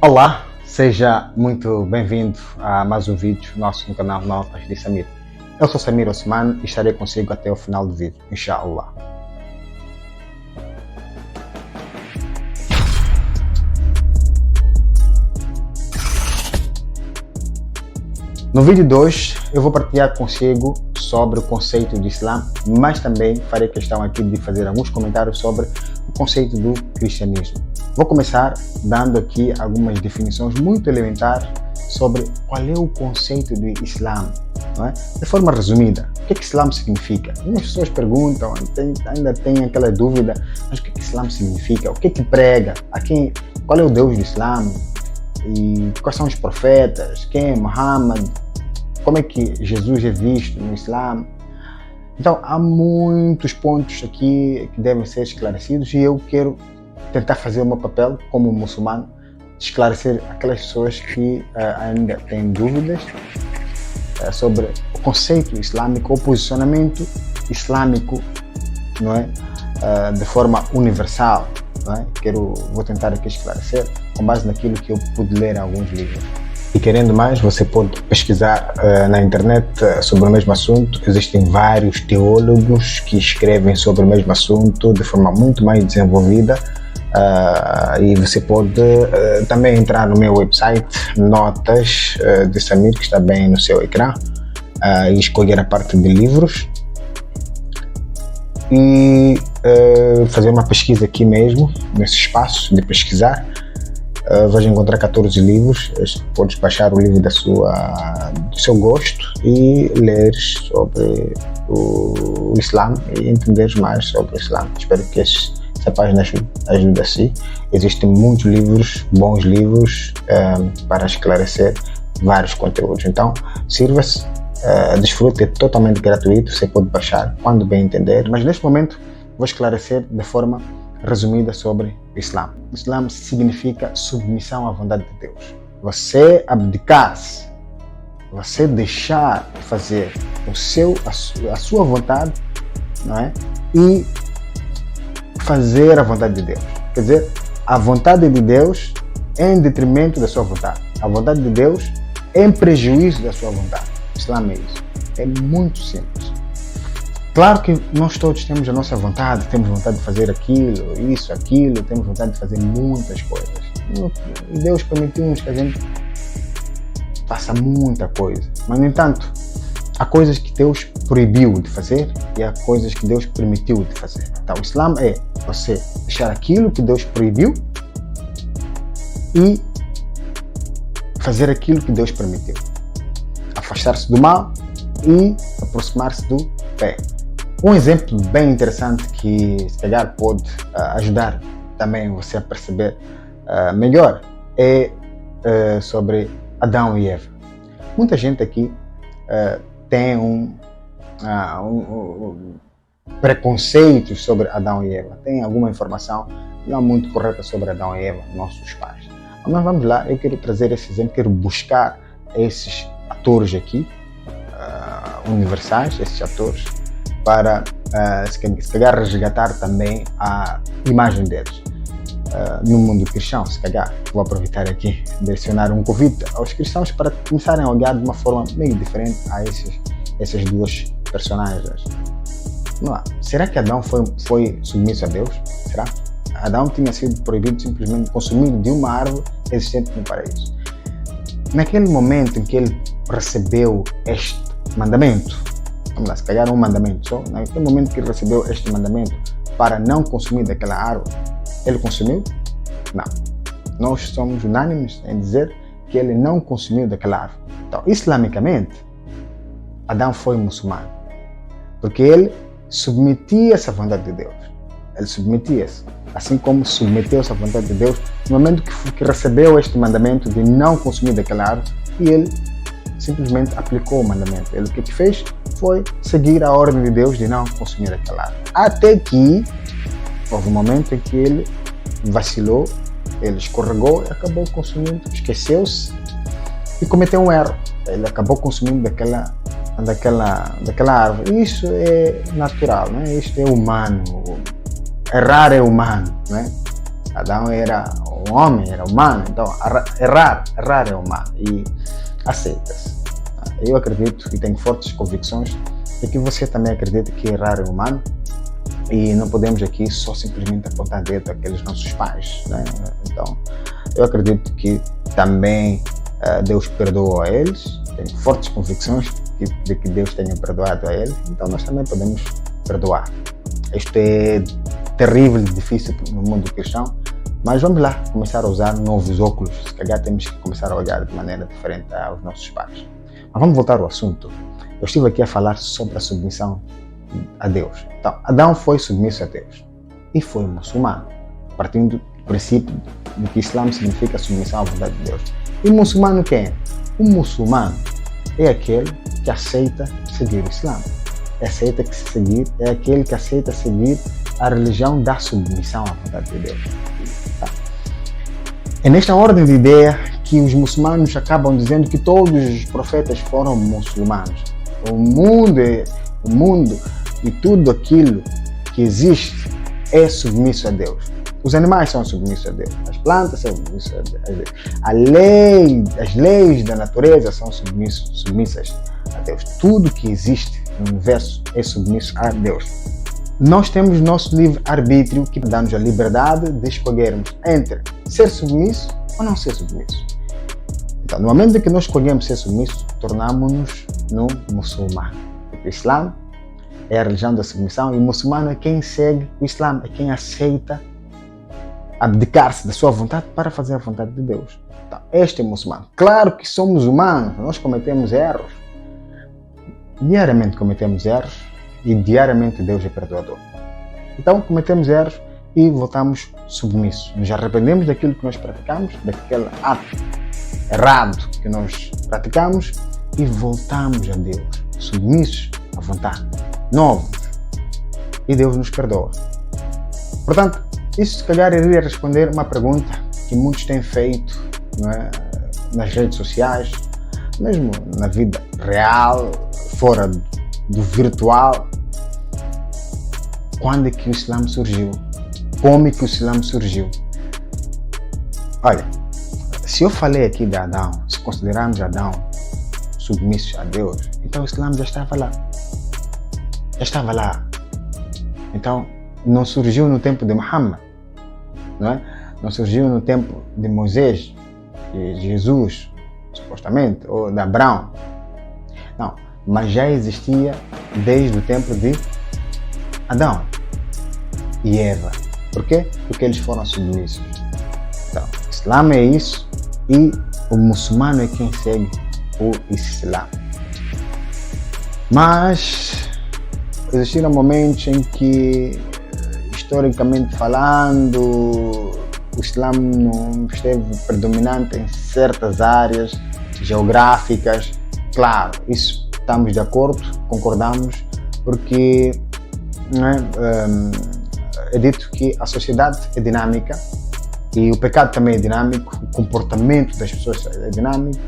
Olá, seja muito bem-vindo a mais um vídeo nosso no canal Notas de Samir. Eu sou Samir Osman e estarei consigo até o final do vídeo, inshallah. No vídeo de hoje eu vou partilhar consigo sobre o conceito do Islã, mas também farei questão aqui de fazer alguns comentários sobre o conceito do cristianismo. Vou começar dando aqui algumas definições muito elementares sobre qual é o conceito do Islã, não é? De forma resumida, o que é que Islã significa? Algumas pessoas perguntam, ainda tem aquela dúvida, mas o que é que Islã significa? O que é que prega? Qual é o Deus do Islã? E quais são os profetas? Quem é Muhammad? Como é que Jesus é visto no Islã? Então, há muitos pontos aqui que devem ser esclarecidos e eu quero tentar fazer o meu papel como muçulmano, esclarecer aquelas pessoas que ainda têm dúvidas sobre o conceito islâmico, o posicionamento islâmico, não é? De forma universal. Não é? Vou tentar aqui esclarecer com base naquilo que eu pude ler em alguns livros. E querendo mais, você pode pesquisar na internet sobre o mesmo assunto. Existem vários teólogos que escrevem sobre o mesmo assunto de forma muito mais desenvolvida. E você pode também entrar no meu website Notas de Samir, que está bem no seu ecrã, e escolher a parte de livros e fazer uma pesquisa aqui mesmo, nesse espaço de pesquisar. Vais encontrar 14 livros. Podes baixar o livro do seu gosto e ler sobre o Islã e entender mais sobre o Islã. Espero que essa página ajude a si. Existem muitos livros, bons livros, para esclarecer vários conteúdos. Então, sirva-se, desfrute, é totalmente gratuito, você pode baixar quando bem entender. Mas neste momento vou esclarecer de forma resumida sobre o Islã. O Islã significa submissão à vontade de Deus. Você abdicar-se, você deixar de fazer a sua vontade, não é? E fazer a vontade de Deus. Quer dizer, a vontade de Deus em detrimento da sua vontade. A vontade de Deus em prejuízo da sua vontade. O Islã é isso. É muito simples. Claro que nós todos temos a nossa vontade, temos vontade de fazer aquilo, temos vontade de fazer muitas coisas. E Deus permitiu-nos que a gente faça muita coisa. Mas, no entanto, há coisas que Deus proibiu de fazer e há coisas que Deus permitiu de fazer. Então, o Islã é você deixar aquilo que Deus proibiu e fazer aquilo que Deus permitiu. Afastar-se do mal e aproximar-se do bem. Um exemplo bem interessante que se calhar pode ajudar também você a perceber melhor é sobre Adão e Eva. Muita gente aqui tem um preconceito sobre Adão e Eva, tem alguma informação não muito correta sobre Adão e Eva, nossos pais. Mas vamos lá, eu quero trazer esse exemplo, quero buscar esses atores aqui, universais, esses atores, para se calhar resgatar também a imagem deles no mundo cristão. Se calhar vou aproveitar aqui direcionar um convite aos cristãos para começarem a olhar de uma forma meio diferente a essas duas personagens. Vamos lá. Será que Adão foi submisso a Deus? Será? Adão tinha sido proibido simplesmente de consumir de uma árvore existente no paraíso. Naquele momento em que ele recebeu este mandamento, vamos lá, se calhar um mandamento só, naquele momento que ele recebeu este mandamento para não consumir daquela árvore, ele consumiu? Não. Nós somos unânimes em dizer que ele não consumiu daquela árvore. Então, islamicamente, Adão foi muçulmano, porque ele submetia-se à vontade de Deus. Ele submetia-se, assim como submeteu-se à vontade de Deus no momento que recebeu este mandamento de não consumir daquela árvore, e ele simplesmente aplicou o mandamento. Ele o que fez foi seguir a ordem de Deus de não consumir aquela árvore. Até que houve um momento em que ele vacilou, ele escorregou e acabou consumindo, esqueceu-se e cometeu um erro. Ele acabou consumindo daquela árvore. Isso é natural, né? Isso é humano. Errar é humano, né? Adão era o homem era humano, então errar é humano e aceita-se. Eu acredito e tenho fortes convicções de que você também acredita que errar é humano e não podemos aqui só simplesmente apontar dedo àqueles nossos pais, né? Então, eu acredito que também Deus perdoou a eles, tenho fortes convicções de que Deus tenha perdoado a eles, então nós também podemos perdoar. Isto é terrível e difícil no mundo cristão, mas vamos lá começar a usar novos óculos. Se calhar temos que começar a olhar de maneira diferente aos nossos pais. Mas vamos voltar ao assunto. Eu estive aqui a falar sobre a submissão a Deus. Então, Adão foi submisso a Deus e foi muçulmano, partindo do princípio de que Islã significa submissão à vontade de Deus. E o muçulmano quem é? O muçulmano é aquele que aceita seguir o Islã. É aquele que aceita seguir a religião da submissão à vontade de Deus. Tá? É nesta ordem de ideia que os muçulmanos acabam dizendo que todos os profetas foram muçulmanos. O mundo e tudo aquilo que existe é submisso a Deus. Os animais são submissos a Deus, as plantas são submissas a Deus, as leis da natureza são submissas a Deus. Tudo que existe no universo é submisso a Deus. Nós temos nosso livre-arbítrio que dá-nos a liberdade de escolhermos entre ser submisso ou não ser submisso. Então, no momento em que nós escolhemos ser submisso, tornamos-nos no muçulmano. O Islã é a religião da submissão e o muçulmano é quem segue o Islã, é quem aceita abdicar-se da sua vontade para fazer a vontade de Deus. Então, este é o muçulmano. Claro que somos humanos, nós cometemos erros. Diariamente cometemos erros e diariamente Deus é perdoador. Então, cometemos erros e voltamos submissos. Nos arrependemos daquilo que nós praticamos, daquele ato errado que nós praticamos e voltamos a Deus, submissos à vontade, novos. E Deus nos perdoa. Portanto, isso se calhar iria responder uma pergunta que muitos têm feito, não é? Nas redes sociais, mesmo na vida real, fora do virtual. Quando é que o Islã surgiu? Como é que o Islã surgiu? Olha, se eu falei aqui de Adão, se considerarmos Adão submisso a Deus, então o Islã já estava lá. Já estava lá. Então, não surgiu no tempo de Muhammad, não é? Não surgiu no tempo de Moisés, de Jesus, supostamente, ou de Abraão. Não, mas já existia desde o tempo de Adão e Eva. Por quê? Porque eles foram submissos. Então, o Islã é isso e o muçulmano é quem segue o Islã. Mas existiram momentos em que, historicamente falando, o Islã não esteve predominante em certas áreas geográficas. Claro, isso estamos de acordo, concordamos, porque é dito que a sociedade é dinâmica e o pecado também é dinâmico, o comportamento das pessoas é dinâmico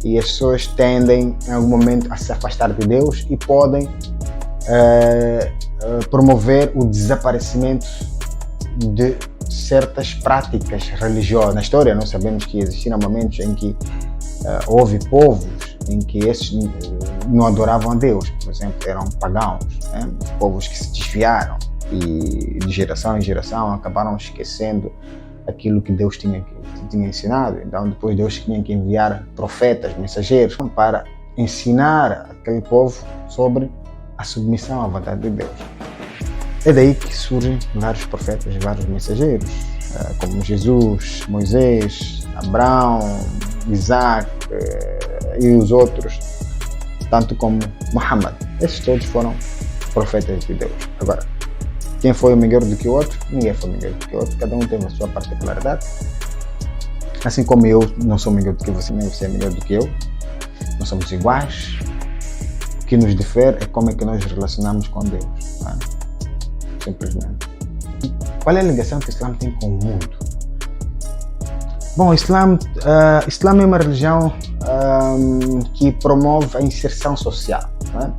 e as pessoas tendem em algum momento a se afastar de Deus e podem promover o desaparecimento de certas práticas religiosas. Na história nós sabemos que existiram momentos em que houve povos em que esses não adoravam a Deus, por exemplo, eram pagãos, né? Povos que se desviaram e de geração em geração acabaram esquecendo aquilo que Deus tinha ensinado. Então depois Deus tinha que enviar profetas, mensageiros para ensinar aquele povo sobre a submissão à vontade de Deus. É daí que surgem vários profetas, vários mensageiros, como Jesus, Moisés, Abraão, Isaac e os outros, tanto como Muhammad. Esses todos foram profetas de Deus. Agora, quem foi o melhor do que o outro? Ninguém foi melhor do que o outro, cada um teve a sua particularidade. Assim como eu não sou melhor do que você, nem você é melhor do que eu. Nós somos iguais. O que nos difere é como é que nós nos relacionamos com Deus. Né? Simplesmente. Qual é a ligação que o Islã tem com o mundo? Bom, o Islã é uma religião que promove a inserção social. Né?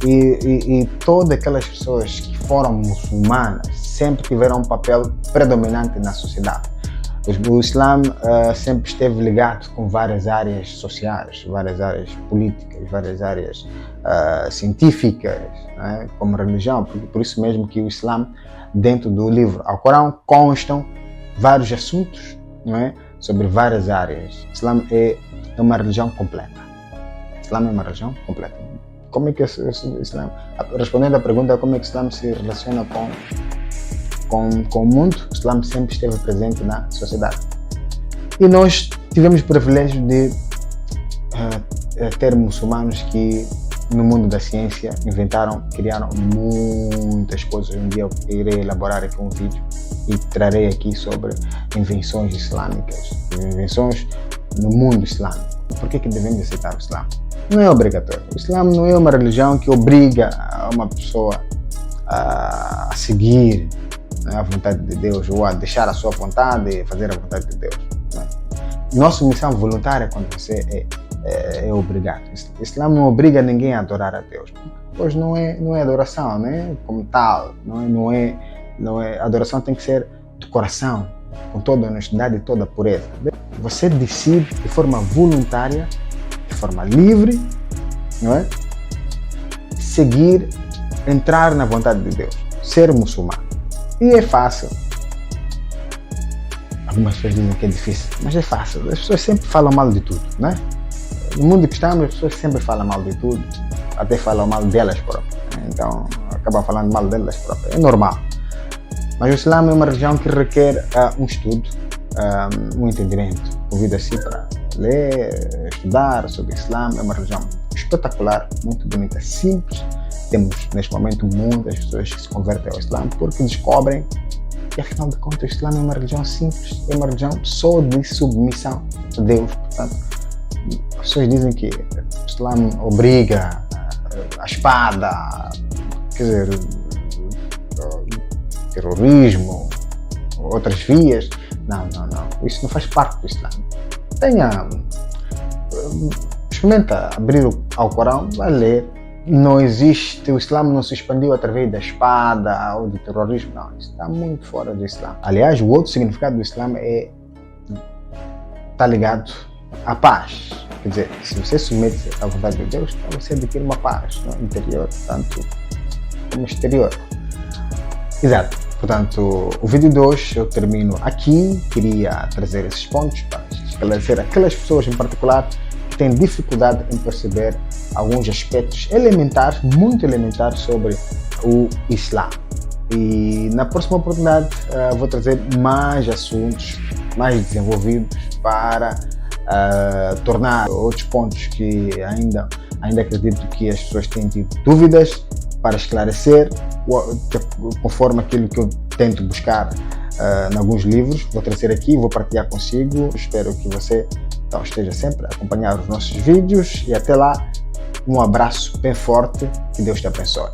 E todas aquelas pessoas que foram muçulmanas sempre tiveram um papel predominante na sociedade. O Islã sempre esteve ligado com várias áreas sociais, várias áreas políticas, várias áreas científicas, né, como religião. Por isso mesmo que o Islã, dentro do livro Alcorão, constam vários assuntos, não é, sobre várias áreas. O Islã é uma religião completa. O Islã é uma religião completa. Como é que o Islã, respondendo à pergunta como é que o Islã se relaciona com o mundo, o Islã sempre esteve presente na sociedade. E nós tivemos o privilégio de ter muçulmanos que no mundo da ciência criaram muitas coisas. Um dia eu irei elaborar aqui um vídeo e trarei aqui sobre invenções islâmicas, invenções no mundo islâmico. Por que devemos aceitar o Islã? Não é obrigatório. O Islã não é uma religião que obriga uma pessoa a seguir a vontade de Deus ou a deixar a sua vontade e fazer a vontade de Deus. Né? Nossa missão voluntária quando você é obrigado. O Islã não obriga ninguém a adorar a Deus. Pois não é adoração, né? Como tal. Não é, a adoração tem que ser do coração, com toda a honestidade e toda a pureza. Você decide de forma voluntária, de forma livre, não é? Seguir, entrar na vontade de Deus, ser muçulmano. E é fácil. Algumas pessoas dizem que é difícil, mas é fácil. As pessoas sempre falam mal de tudo, né? No mundo que estamos, as pessoas sempre falam mal de tudo, até falam mal delas próprias. Então, acabam falando mal delas próprias. É normal. Mas o Islã é uma religião que requer um estudo, um entendimento. Convido assim para ler, estudar sobre o Islã. É uma religião espetacular, muito bonita, simples. Temos neste momento muitas pessoas que se convertem ao Islã porque descobrem que, afinal de contas, o Islã é uma religião simples, é uma religião só de submissão a Deus. Portanto, as pessoas dizem que o Islã obriga a espada, quer dizer, terrorismo, outras vias. Não. Isso não faz parte do Islã. Experimenta abrir o Alcorão, vai ler. Não existe, o Islã não se expandiu através da espada ou do terrorismo, não, isso está muito fora do Islã. Aliás, o outro significado do Islã está ligado à paz. Quer dizer, se você submete à vontade de Deus, então você adquire uma paz no interior, tanto como exterior. Exato. Portanto, o vídeo de hoje eu termino aqui. Queria trazer esses pontos para esclarecer aquelas pessoas em particular que têm dificuldade em perceber alguns aspectos elementares, muito elementares sobre o Islã. E na próxima oportunidade vou trazer mais assuntos mais desenvolvidos para tornar outros pontos que ainda acredito que as pessoas têm tido dúvidas, para esclarecer, conforme aquilo que eu tento buscar em alguns livros. Vou trazer aqui, vou partilhar consigo. Espero que você esteja sempre a acompanhar os nossos vídeos e até lá, um abraço bem forte, que Deus te abençoe.